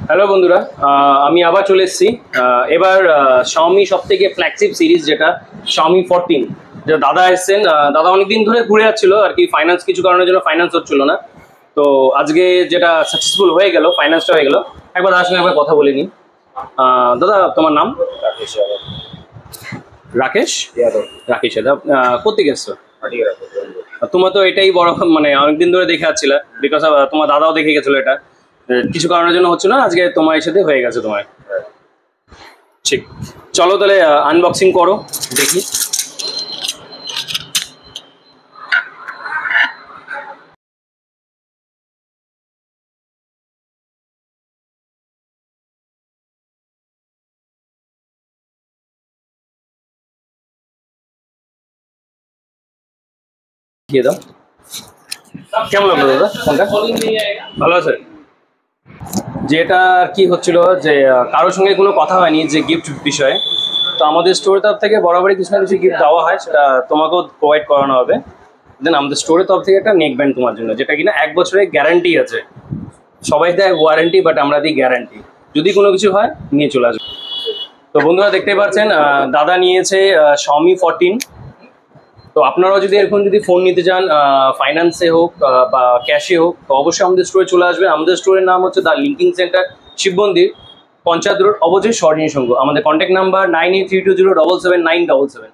Hello বন্ধুরা, আমি আবার চলে এসেছি। এবার Xiaomi সবথেকে ফ্ল্যাগশিপ সিরিজ যেটা Xiaomi 14, যে দাদা এসেছেন। দাদা অনেকদিন ধরে ঘুরে যাচ্ছিল আর কি, ফাইন্যান্স কিছু কারণের জন্য ফাইন্যান্স হচ্ছিল না। তো আজকে যেটা সাকসেসফুল হয়ে গেল, ফাইন্যান্সটা হয়ে গেল। একবার দাদার সঙ্গে একবার কথা বলে নিই। দাদা, তোমার নাম? রাকেশ যাদব। রাকেশ যাদব। রাকেশ যাদব। কোথেকে এসছো? হাটিয়ারা। তোমার তো এটাই বড়, মানে অনেকদিন ধরে দেখে যাচ্ছিল, বিকজ তোমার দাদাও দেখে গেছিল। এটা কিছু কারণের জন্য হচ্ছে না, আজকে তোমার সাথে হয়ে গেছে তোমার। ঠিক, চলো তাহলে আনবক্সিং করো, দেখি। দিয়ে দাও। কেমন লাগলো দাদা ফোনটা? ভালো আছে? যেটা কি হচ্ছিল যে কারোর সঙ্গে কোনো কথা হয়নি যে গিফট বিষয়ে। তো আমাদের স্টোরের তরফ থেকে বরাবরই কিছু না কিছু গিফট দেওয়া হয়, সেটা তোমাকেও প্রোভাইড করানো হবে। দেন আমাদের স্টোরের তরফ থেকে একটা নেক ব্যান্ড তোমার জন্য, যেটা কিনা 1 বছরের গ্যারান্টি আছে। সবাই দেয় ওয়ারেন্টি, বাট আমরা দিই গ্যারান্টি। যদি কোনো কিছু হয় নিয়ে চলে আসবে। তো বন্ধুরা দেখতেই পাচ্ছেন, দাদা নিয়েছে Xiaomi 14। তো আপনারাও যদি এরকম যদি ফোন নিতে চান, ফাইন্যান্সে হোক বা ক্যাশে হোক, তো অবশ্যই আমাদের স্টোরে চলে আসবেন। আমাদের স্টোরের নাম হচ্ছে দ্য লিঙ্কিং সেন্টার, শিব মন্দির, পঞ্চায়েত রোড, অপোজিট স্বর্ণীয় সংঘ। আমাদের কন্ট্যাক্ট নাম্বার 9832077977।